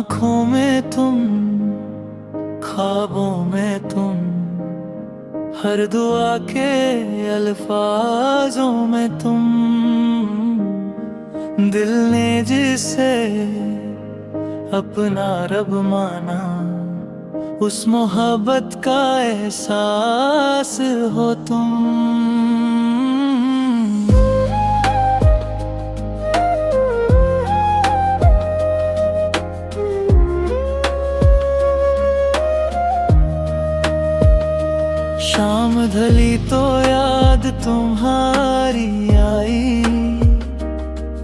आँखों में तुम, ख्वाबों में तुम, हर दुआ के अल्फाजों में तुम, दिल ने जिसे अपना रब माना, उस मोहब्बत का एहसास हो तुम। शाम ढली तो याद तुम्हारी आई,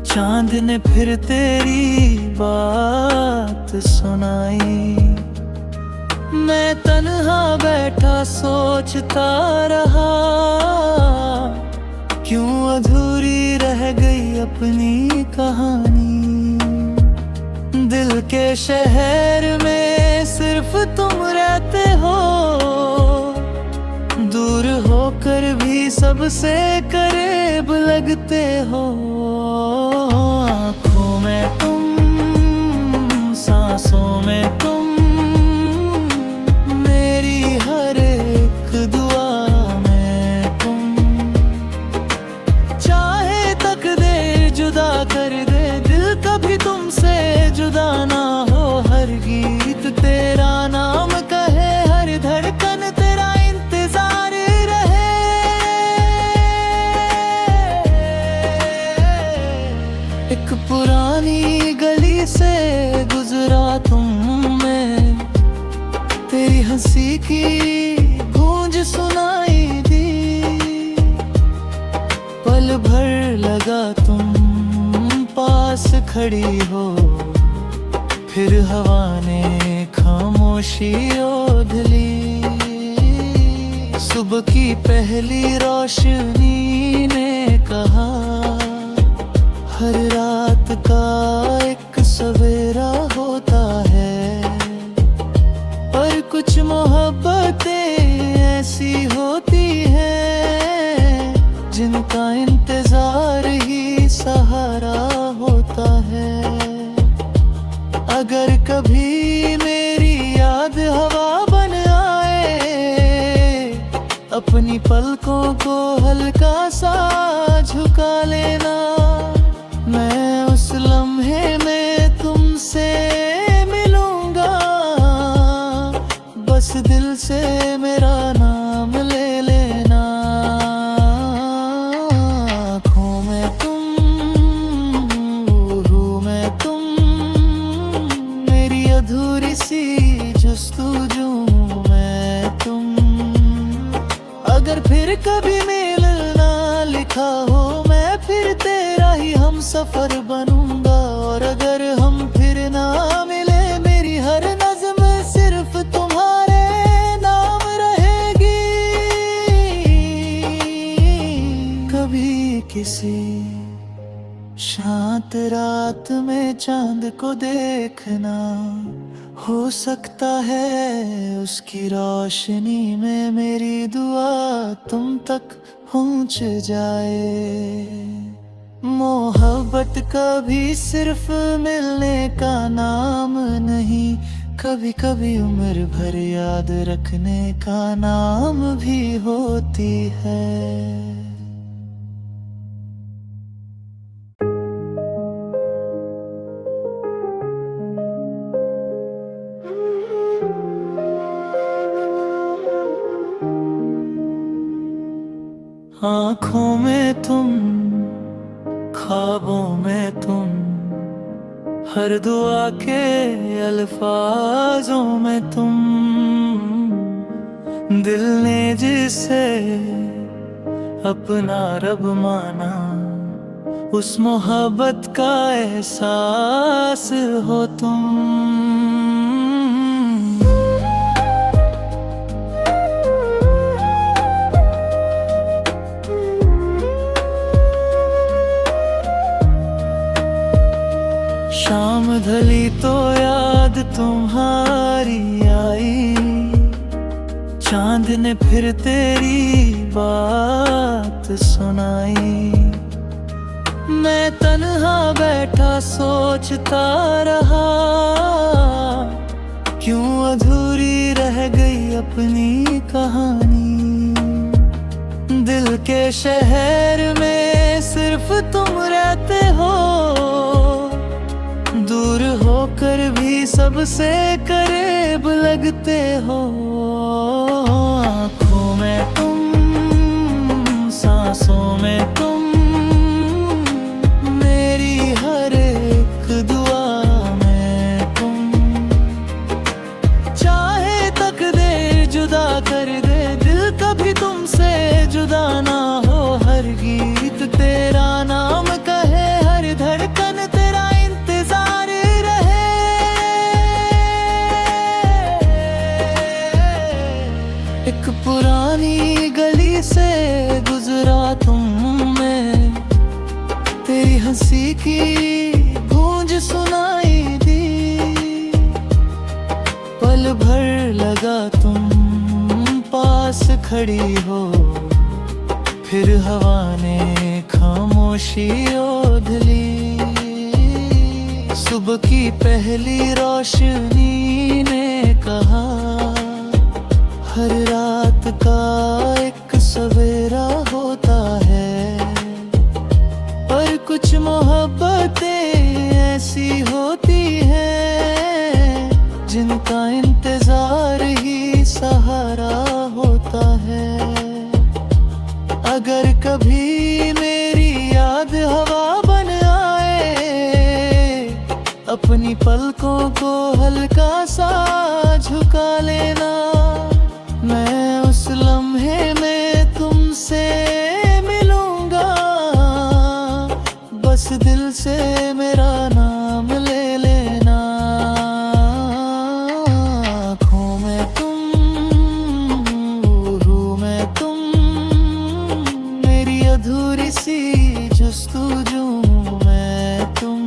चांद ने फिर तेरी बात सुनाई। मैं तन्हा बैठा सोचता रहा, क्यों अधूरी रह गई अपनी कहानी। दिल के शहर में सिर्फ तुम रहते हो, दूर होकर भी सबसे करीब लगते हो। आँखों में तुम, सांसों में तुम, मेरी हर एक दुआ में तुम। चाहे तकदीर जुदा कर दे, दिल कभी तुमसे जुदा ना हो। हर गीत तेरा नाम कहे, हर धड़कन तेरा इंतजार रहे। एक पुरानी गली से गुजरा तुम, मैं तेरी हंसी की गूंज सुनाई दी। पल भर लगा तुम पास खड़ी हो, फिर हवा ने खामोशी ओढ़ ली। सुबह की पहली रोशनी ने कहा, हर रात का एक सवेरा होता है। पर कुछ मोहब्बतें ऐसी होती हैं, जिनका इंतजार ही सहारा होता है। अगर कभी मेरी याद हवा बन आए, अपनी पलकों को हल्का सा झुका लेना। मैं उस लम्हे में तुमसे मिलूंगा, बस दिल से मेरा नाम ले लेना। आँखों में तुम, रूह में तुम, मेरी अधूरी सी जुस्तजू में तुम। अगर फिर कभी मिलना लिखा हो, मैं फिर तेरा ही हम सफर बनूंगा। और अगर हम फिर ना मिले, मेरी हर नज़्म सिर्फ तुम्हारे नाम रहेगी। कभी किसी शांत रात में चांद को देखना, हो सकता है उसकी रोशनी में मेरी दुआ तुम तक पहुंच जाए। मोहब्बत कभी सिर्फ मिलने का नाम नहीं, कभी कभी उम्र भर याद रखने का नाम भी होती है। आँखों में तुम, ख्वाबों में तुम, हर दुआ के अल्फाजों में तुम, दिल ने जिसे अपना रब माना, उस मोहब्बत का एहसास हो तुम। शाम ढली तो याद तुम्हारी आई, चांद ने फिर तेरी बात सुनाई। मैं तन्हा बैठा सोचता रहा, क्यों अधूरी रह गई अपनी कहानी। दिल के शहर में सिर्फ तुम रहते हो, दूर होकर भी सबसे करीब लगते हो। आँखों में तुम, सांसों में तुम, मेरी हर एक दुआ में तुम। चाहे तकदीर जुदा कर दे, दिल कभी तुमसे जुदा ना हो। हर गीत तेरा नाम कहे, हर धड़कन तेरा इंतजार रहे। एक पुरानी गली से गुजरा तुम, मैं तेरी हंसी की गूंज सुनाई दी। पल भर लगा तुम पास खड़ी हो, फिर हवा ने खामोशी ओढ़ ली। सुबह की पहली रोशनी ने कहा, हर रात का एक सवेरा होता है। पर कुछ मोहब्बतें ऐसी होती हैं, जिनका इंतजार ही सहारा होता है। अगर कभी मेरी याद हवा बन आए, अपनी पलकों को हल्का सा झुका लेना। मैं उस लम्हे में तुमसे मिलूंगा, बस दिल से मेरा नाम ले लेना। आँखों में तुम, रूह में तुम, मेरी अधूरी सी जुस्तजू में तुम।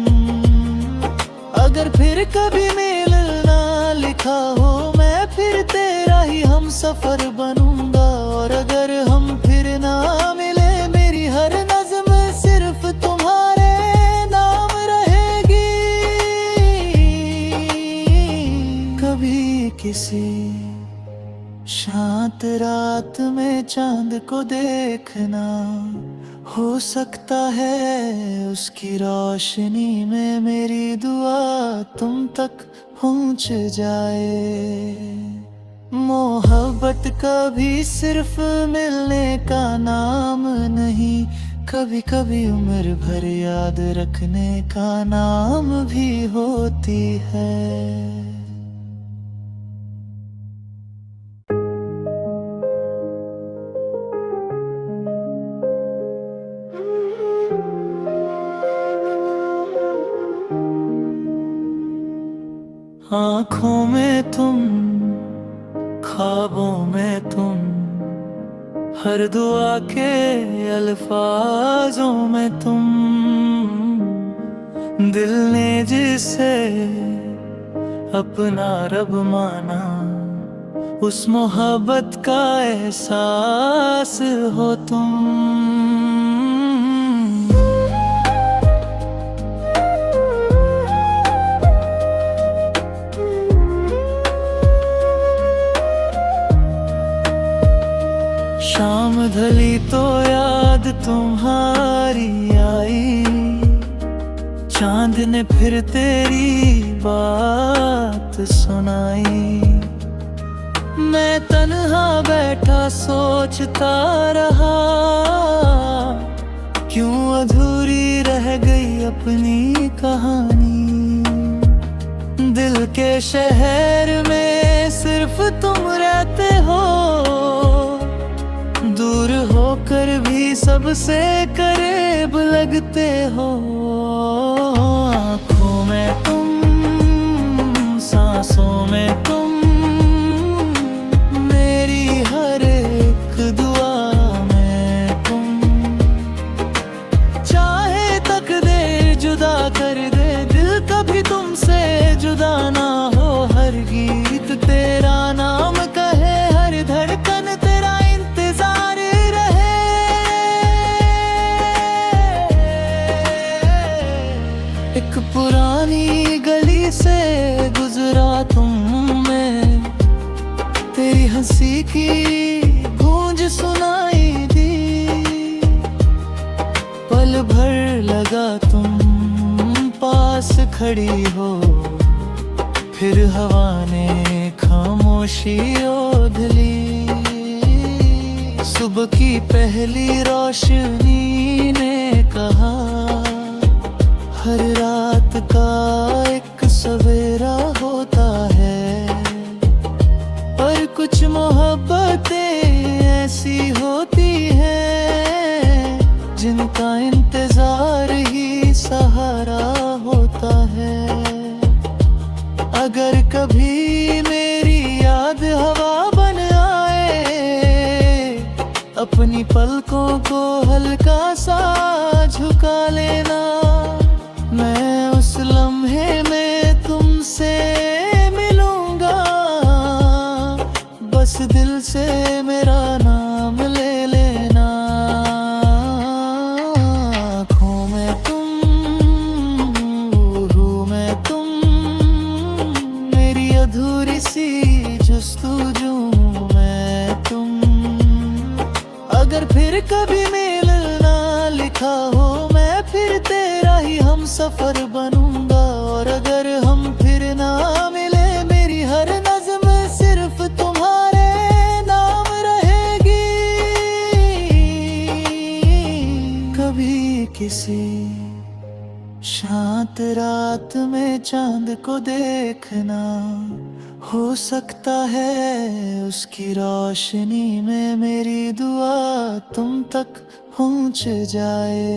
अगर फिर कभी मिलना लिखा हो, मैं फिर तेरा ही हम सफर बनूंगा। और अगर हम फिर ना मिले, मेरी हर नज़्म सिर्फ तुम्हारे नाम रहेगी। कभी किसी शांत रात में चांद को देखना, हो सकता है उसकी रोशनी में मेरी दुआ तुम तक पहुंच जाए। मोहब्बत कभी सिर्फ मिलने का नाम नहीं, कभी कभी उम्र भर याद रखने का नाम भी होती है। आँखों में तुम, ख्वाबों में तुम, हर दुआ के अल्फाजों में तुम। दिल ने जिसे अपना रब माना, उस मोहब्बत का एहसास हो तुम। शाम ढली तो याद तुम्हारी आई, चांद ने फिर तेरी बात सुनाई। मैं तन्हा बैठा सोचता रहा, क्यों अधूरी रह गई अपनी कहानी। दिल के शहर में सिर्फ तुम रहते हो, दूर होकर भी सबसे करीब लगते हो। आँखों में तुम, सांसों में तुम, मेरी हर एक दुआ में तुम। चाहे तकदीर जुदा कर दे, दिल कभी तुमसे जुदा ना हो। हर गीत तेरा नाम कहे, हर धड़कन तेरा इंतजार रहे। तेरी हंसी की गूंज सुनाई दी। पल भर लगा तुम पास खड़ी हो, फिर हवा ने खामोशी ओढ़ ली। सुबह की पहली रोशनी ने कहा, हर रात का एक सवेरा होता है। पर कुछ मोहब्बतें ऐसी होती हैं जिनका इंतजार ही सहारा होता है। अगर कभी मेरी याद हवा बन आए, अपनी पलकों को हल्का सा झुका लेना। मैं उस लम्हे में तुमसे मिलूंगा, बस दिल से मेरा नाम ले लेना। आँखों में तुम, रूह में तुम, मेरी अधूरी सी जुस्तजू में तुम। अगर फिर कभी मिलना लिखा हो, मैं फिर तेरा ही हम सफर बनूंगा। और अगर हम फिर ना मिले, मेरी हर नज़्म सिर्फ तुम्हारे नाम रहेगी। कभी किसी शांत रात में चांद को देखना, हो सकता है उसकी रोशनी में मेरी दुआ तुम तक पहुंच जाए।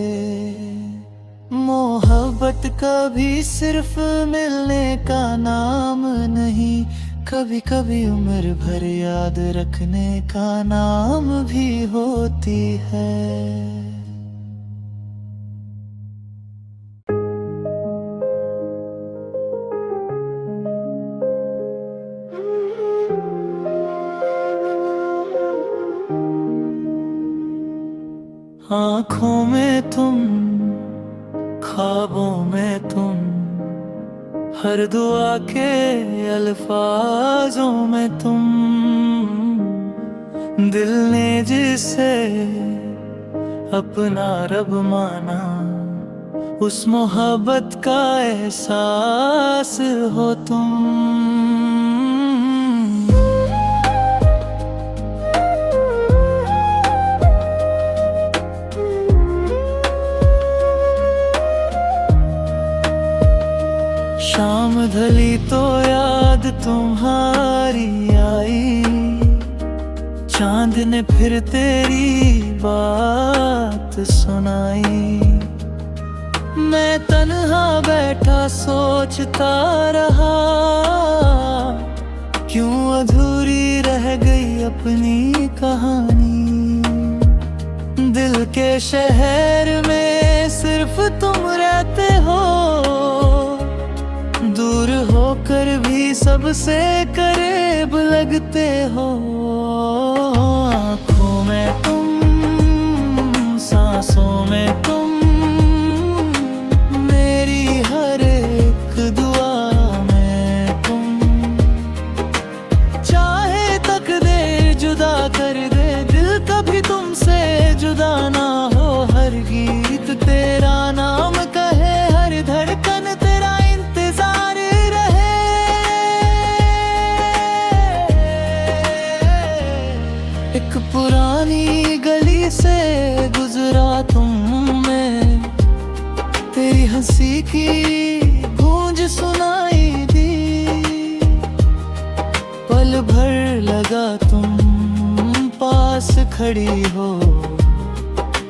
मोहब्बत कभी सिर्फ मिलने का नाम नहीं, कभी कभी उम्र भर याद रखने का नाम भी होती है। आँखों में तुम, ख्वाबों में तुम, हर दुआ के अल्फाजों में तुम। दिल ने जिसे अपना रब माना, उस मोहब्बत का एहसास हो तुम। शाम ढली तो याद तुम्हारी आई, चांद ने फिर तेरी बात सुनाई। मैं तन्हा बैठा सोचता रहा, क्यों अधूरी रह गई अपनी कहानी। दिल के शहर में सिर्फ तुम रहते हो, दूर होकर भी सबसे करीब लगते हो। आँखों में तुम, सांसों में तुम, मेरी हर एक दुआ में तुम। चाहे तकदीर जुदा कर दे, दिल कभी तुमसे जुदा ना हो। हर गीत तेरा नाम कहे, हर धड़कन तेरा इंतजार रहे। एक पुरानी गली से गुजरा तुम, मैं तेरी हंसी की गूंज सुनाई दी। पल भर लगा तुम पास खड़ी हो,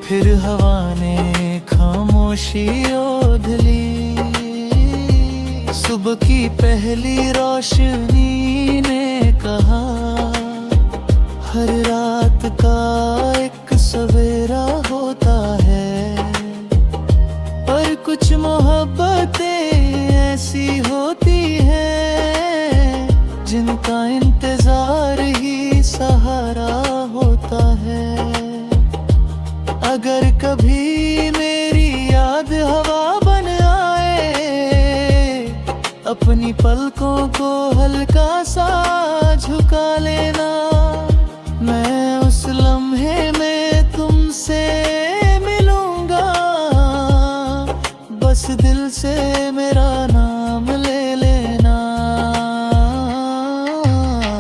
फिर हवा ने खामोशी ओढ़ ली। सुबह की पहली रोशनी ने कहा, हर रात का एक सवेरा होता है। पर कुछ मोहब्बतें ऐसी होती हैं जिनका इंतजार ही सहारा होता है। अगर कभी मेरी याद हवा बन आए, अपनी पलकों को हल्का सा झुका लेना। दिल से मेरा नाम ले लेना।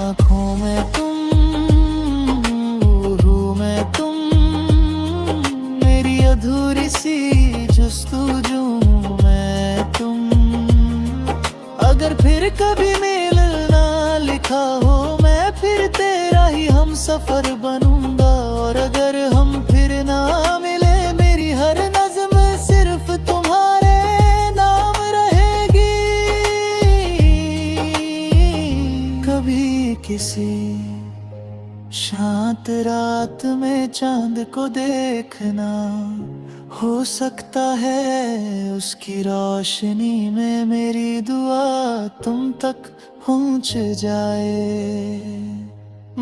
आँखों में तुम, रूह में तुम, मेरी अधूरी सी जस्तजू में तुम। अगर फिर कभी मिलना लिखा हो, मैं फिर तेरा ही हम सफर बनूंगा। और अगर हम फिर ना मिले, मेरी हर नज़्म सिर्फ तुम्हारे नाम रहेगी। कभी किसी शांत रात में चांद को देखना, हो सकता है उसकी रोशनी में मेरी दुआ तुम तक पहुंच जाए।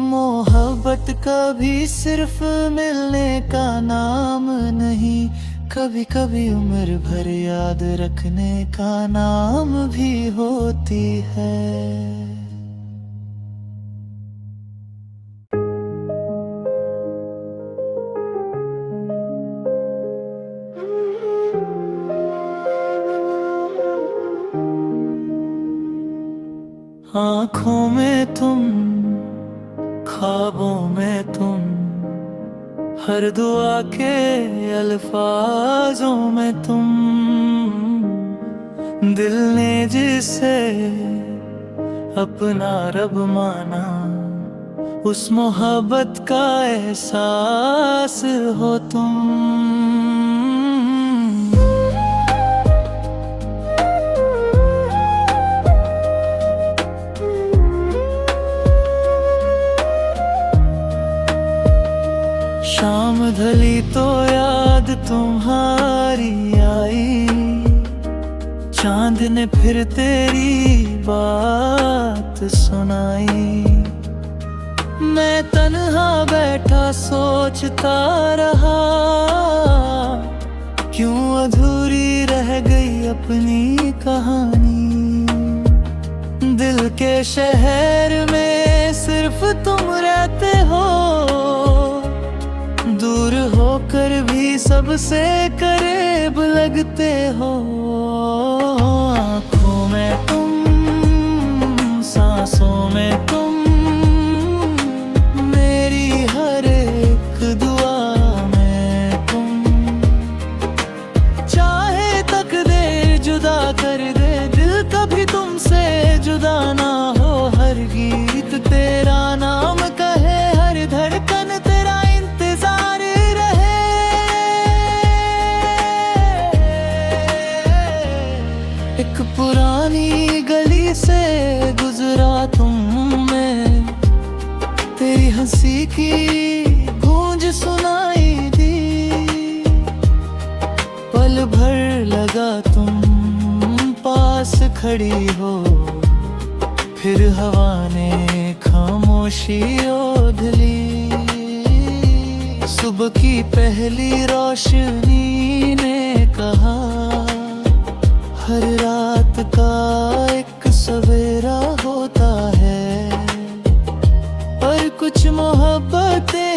मोहब्बत कभी सिर्फ मिलने का नाम नहीं, कभी कभी उम्र भर याद रखने का नाम भी होती है। आँखों में तुम, ख्वाबों में तुम, हर दुआ के अल्फाजों में तुम। दिल ने जिसे अपना रब माना, उस मोहब्बत का एहसास हो तुम। शाम ढली तो याद तुम्हारी आई, चांद ने फिर तेरी बात सुनाई। मैं तन्हा बैठा सोचता रहा, क्यों अधूरी रह गई अपनी कहानी। दिल के शहर में सिर्फ तुम रहते हो, दूर होकर भी सबसे करीब लगते हो। आँखों में तुम, सांसों में तुम, मेरी हर एक दुआ में तुम। चाहे तकदीर जुदा कर दे, दिल कभी तुमसे जुदा ना हो। हर गीत तेरा नाम कहे, हर धड़कन तेरा इंतजार रहे। एक पुरानी गली से गुजरा तुम, मैं तेरी हंसी की गूंज सुनाई दी। पल भर लगा तुम पास खड़ी हो, फिर हवा ने खामोशी ओढ़ ली। सुबह की पहली रोशनी ने कहा, हर रात का एक सवेरा होता है। पर कुछ मोहब्बतें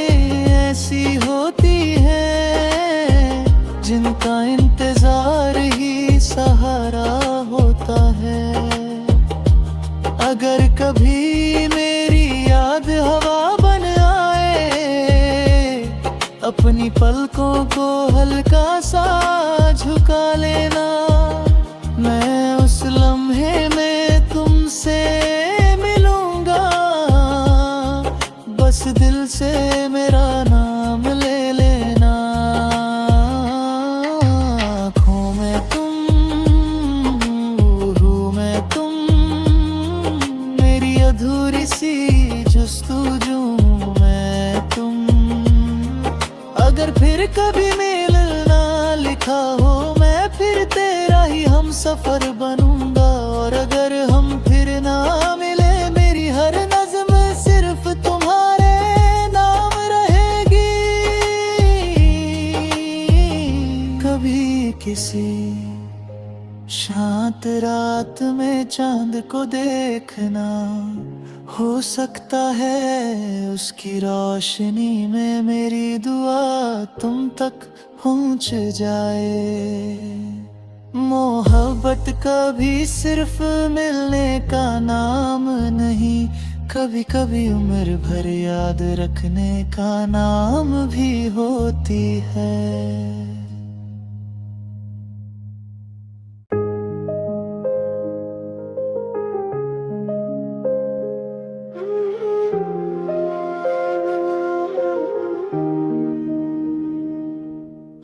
ऐसी होती हैं, जिनका इंतजार ही सहारा होता है। अगर कभी मेरी याद हवा बन आए, अपनी पलकों को हल्का सा झुका लेना। मैं उस लम्हे में तुमसे मिलूंगा, बस दिल से मेरा नाम ले लेना। आँखों में तुम, रूह में तुम, मेरी अधूरी सी जस्तजू में तुम। अगर फिर कभी मिलना लिखा हो, मैं फिर तेरा ही हम सफर बनूंगा। और अगर हम फिर ना मिले, मेरी हर नज़्म सिर्फ तुम्हारे नाम रहेगी। कभी किसी शांत रात में चांद को देखना, हो सकता है उसकी रोशनी में मेरी दुआ तुम तक पहुंच जाए। मोहब्बत कभी सिर्फ मिलने का नाम नहीं, कभी कभी उम्र भर याद रखने का नाम भी होती है।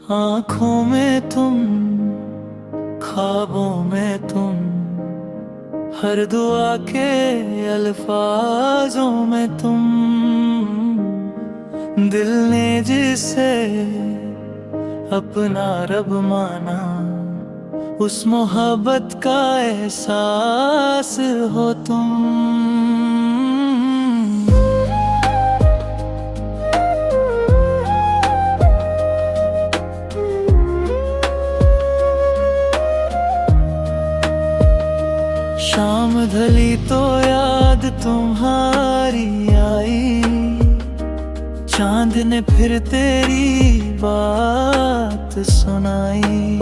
आँखों में तुम, ख्वाबों में तुम, हर दुआ के अल्फाजों में तुम, दिल ने जिसे अपना रब माना, उस मोहब्बत का एहसास हो तुम। शाम ढली तो याद तुम्हारी आई, चांद ने फिर तेरी बात सुनाई।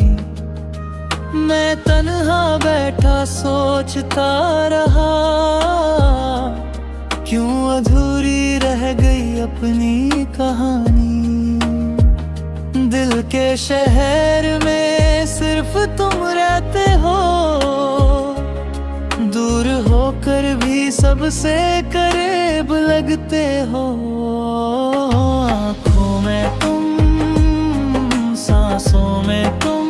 मैं तन्हा बैठा सोचता रहा, क्यों अधूरी रह गई अपनी कहानी। दिल के शहर में सिर्फ तुम रहते हो, दूर होकर भी सबसे करीब लगते हो। आँखों में तुम, सांसों में तुम,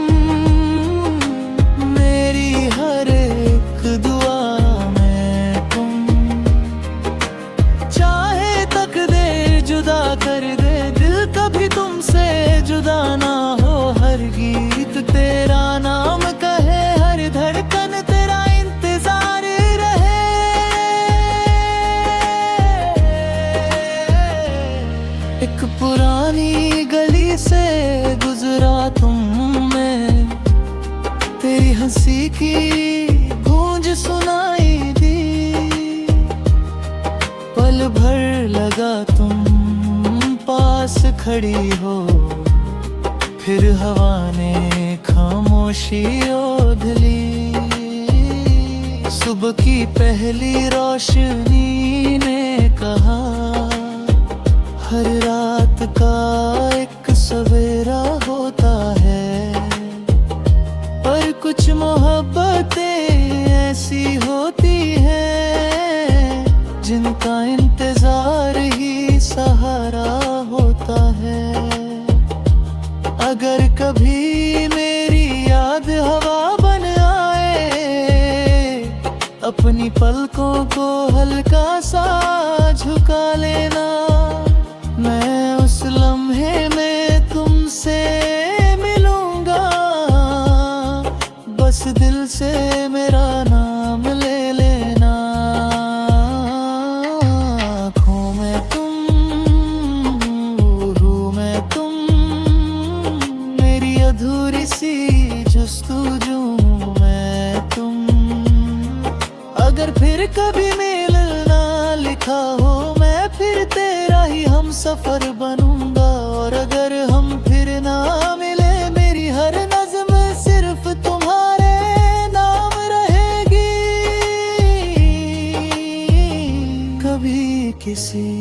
मेरी हर एक दुआ में तुम। चाहे तकदीर जुदा कर दे, दिल कभी तुमसे जुदा ना हो। हर गीत तेरा नाम कहे, हर धड़कन तेरा इंतजार रहे। एक पुरानी गली से गुजरा तुमने, तेरी हंसी की गूंज सुनाई दी। पल भर लगा तुम पास खड़ी हो, फिर हवा ने खामोशी ओढ़ ली। सुबह की पहली रोशनी ने कहा, हर रात का एक सवेरा होता है। पर कुछ मोहब्बतें ऐसी होती हैं, जिनका इंतजार ही सहारा होता है। अगर कभी मेरी याद हवा बन आए, अपनी पलकों को हल्का सा झुका लेना। मैं उस लम्हे में तुमसे मिलूंगा, बस दिल से मेरा नाम ले लेना। आँखों में तुम, रूह में तुम, मेरी अधूरी सी जुस्तजू में तुम। अगर फिर कभी मिलना लिखा हो, मैं फिर तेरा ही हम सफर बनूंगा। और अगर हम फिर ना मिले, मेरी हर नज़्म सिर्फ तुम्हारे नाम रहेगी। कभी किसी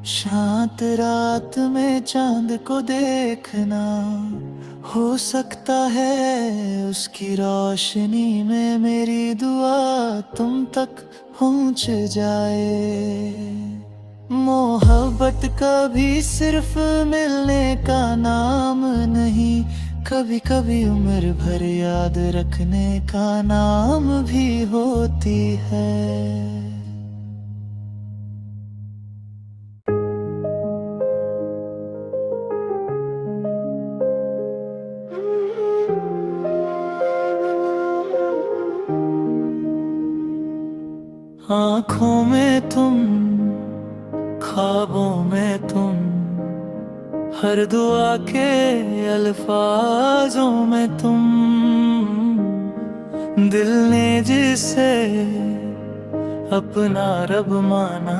शांत रात में चांद को देखना, हो सकता है उसकी रोशनी में मेरी दुआ तुम तक पहुंच जाए। मोहब्बत कभी सिर्फ मिलने का नाम नहीं, कभी कभी उम्र भर याद रखने का नाम भी होती है। आँखों में तुम, ख्वाबों में तुम, हर दुआ के अल्फाजों में तुम, दिल ने जिसे अपना रब माना,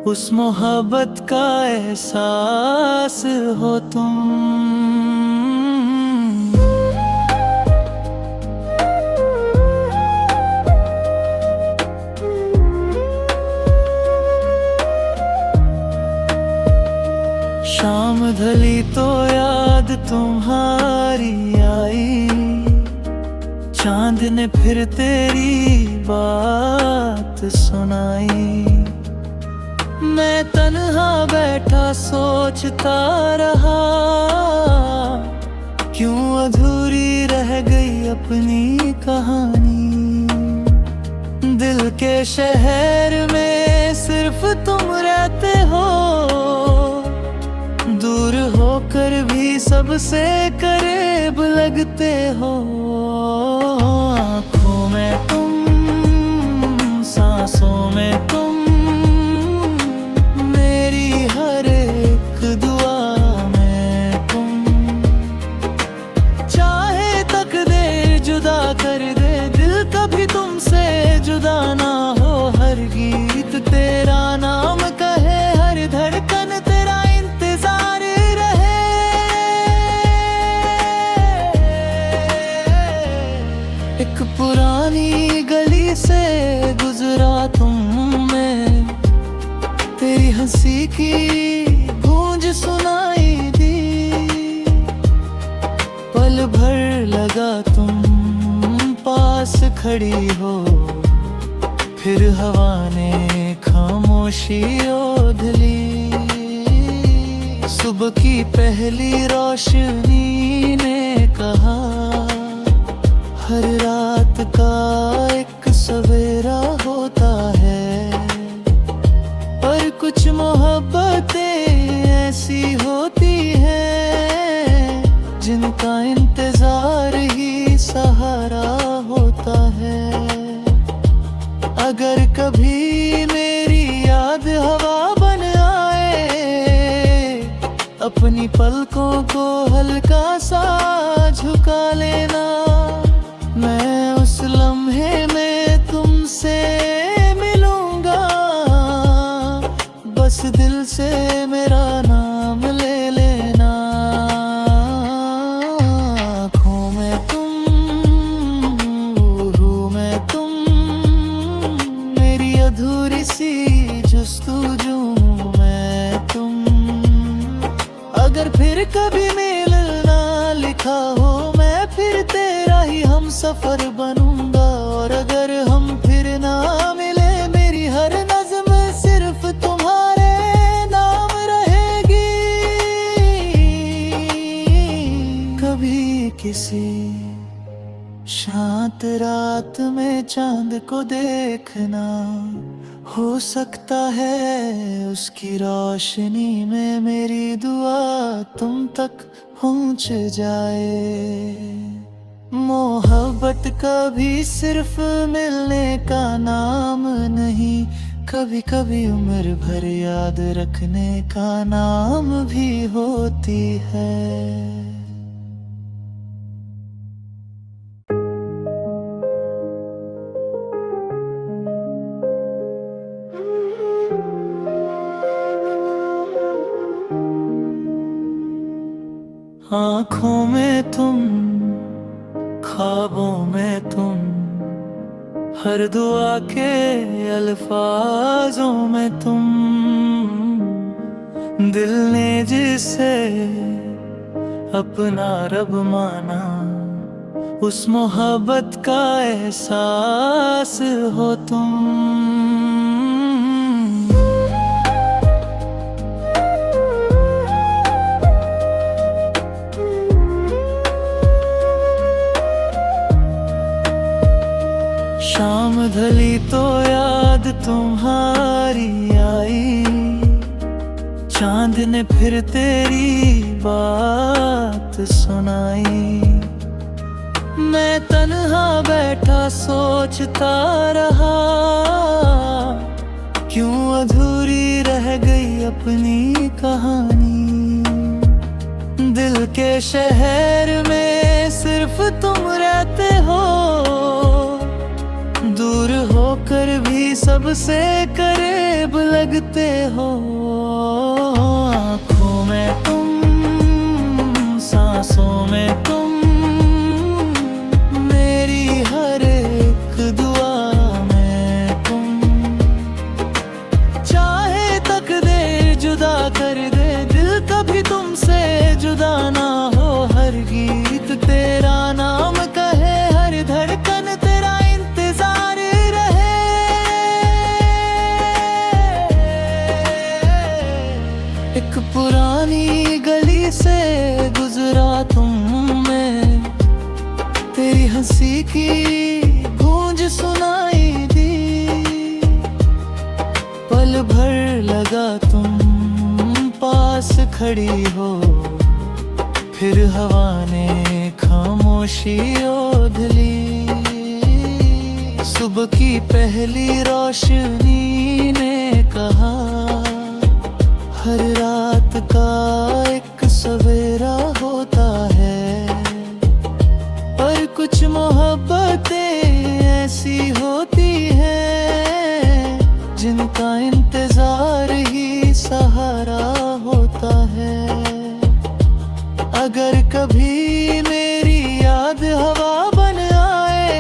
उस मोहब्बत का एहसास हो तुम। शाम ढली तो याद तुम्हारी आई, चांद ने फिर तेरी बात सुनाई। मैं तन्हा बैठा सोचता रहा, क्यों अधूरी रह गई अपनी कहानी। दिल के शहर में सिर्फ तुम रहते हो, दूर होकर भी सबसे करीब लगते हो। आँखों में तुम, सांसों में तुम, मेरी हर एक दुआ में तुम। चाहे तकदीर जुदा कर दे, दिल कभी तुमसे जुदा ना हो। हर गीत तेरा नाम कहे, हर धड़कन तेरा इंतजार रहे। एक पुरानी गली से गुजरा तुम, मैं तेरी हंसी की गूंज सुनाई दी। पल भर लगा तुम पास खड़ी हो, फिर हवा ने खामोशी ओढ़ ली। सुबह की पहली रोशनी ने कहा, हर रात का एक सवेरा होता है। पर कुछ मोहब्बतें ऐसी होती हैं, जिनका इंतजार ही सहारा होता है। अगर कभी मेरी याद हवा बन आए, अपनी पलकों को हल्का सा झुका लेना। मैं उस लम्हे में तुमसे मिलूंगा, बस दिल से मेरा नाम ले लेना। आँखों में तुम, रूह में तुम, मेरी अधूरी सी जुस्तजू में तुम। अगर फिर कभी मिलना लिखा हो, मैं फिर तेरा ही हम सफर बनूंगा। और अगर हम फिर ना मिले, मेरी हर नज़्म सिर्फ तुम्हारे नाम रहेगी। कभी किसी शांत रात में चांद को देखना, हो सकता है उसकी रोशनी में मेरी दुआ तुम तक पहुंच जाए। मोहब्बत कभी सिर्फ मिलने का नाम नहीं, कभी कभी उम्र भर याद रखने का नाम भी होती है। आँखों में तुम, ख्वाबों में तुम, हर दुआ के अल्फाजों में तुम। दिल ने जिसे अपना रब माना, उस मोहब्बत का एहसास हो तुम। शाम ढली तो याद तुम्हारी आई, चांद ने फिर तेरी बात सुनाई। मैं तन्हा बैठा सोचता रहा, क्यों अधूरी रह गई अपनी कहानी। दिल के शहर में सिर्फ तुम रहते हो, दूर होकर भी सबसे करीब लगते हो। आँखों में तुम, सांसों में तुम, मेरी हर एक दुआ में तुम। चाहे तकदीर जुदा कर दे, दिल कभी तुम गीत तेरा नाम कहे, हर धड़कन तेरा इंतजार रहे। एक पुरानी गली से गुजरा तुम, मैं तेरी हंसी की गूंज सुनाई दी। पल भर लगा तुम पास खड़ी हो, फिर हवा ने खामोशी ओढ़ ली। सुबह की पहली रोशनी ने कहा, हर रात का एक सवेरा होता है। पर कुछ मोहब्बतें ऐसी होती हैं, जिनका इंतजार ही सहारा होता है। अगर कभी मेरी याद हवा बन आए,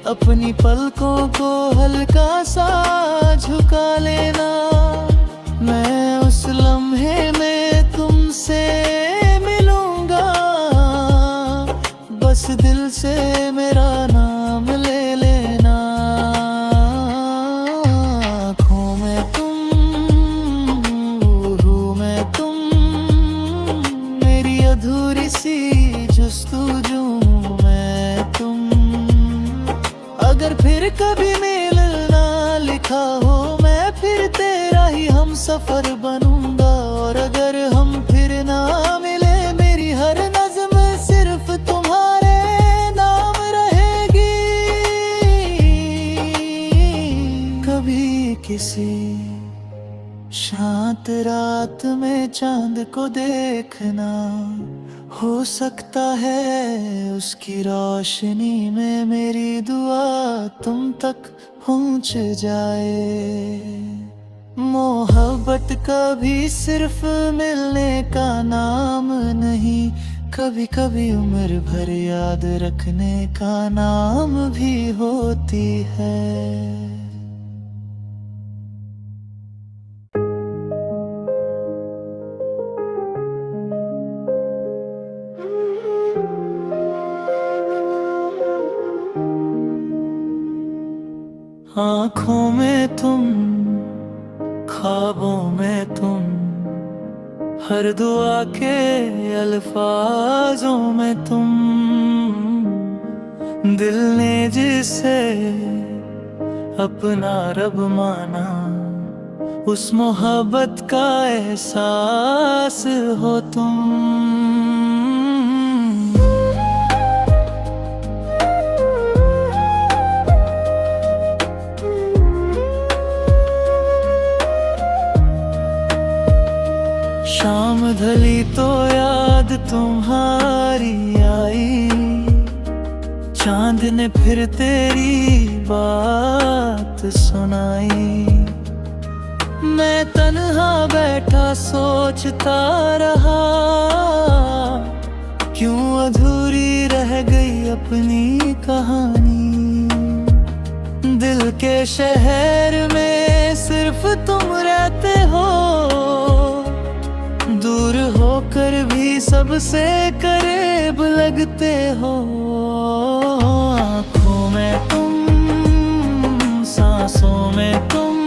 अपनी पलकों को हल्का सा झुका लेना। मैं उस लम्हे में तुमसे मिलूंगा, बस दिल से मेरा नाम ले लेना। आँखों में तुम, रूह में तुम, मेरी अधूरी सी जुस्तजू में तुम। अगर फिर कभी मिलना लिखा हो, मैं फिर तेरा ही हम सफर बनूंगा। और अगर हम फिर ना मिले, मेरी हर नज़्म सिर्फ तुम्हारे नाम रहेगी। कभी किसी शांत रात में चांद को देखना, हो सकता है उसकी रोशनी में मेरी दुआ तुम तक पहुंच जाए। मोहब्बत कभी सिर्फ मिलने का नाम नहीं, कभी कभी उम्र भर याद रखने का नाम भी होती है। आँखों में तुम, ख्वाबों में तुम, हर दुआ के अल्फाजों में तुम। दिल ने जिसे अपना रब माना, उस मोहब्बत का एहसास हो तुम। शाम ढली तो याद तुम्हारी आई, चांद ने फिर तेरी बात सुनाई। मैं तन्हा बैठा सोचता रहा, क्यों अधूरी रह गई अपनी कहानी। दिल के शहर में सिर्फ तुम रहते हो, दूर होकर भी सबसे करीब लगते हो। आँखों में तुम, सांसों में तुम,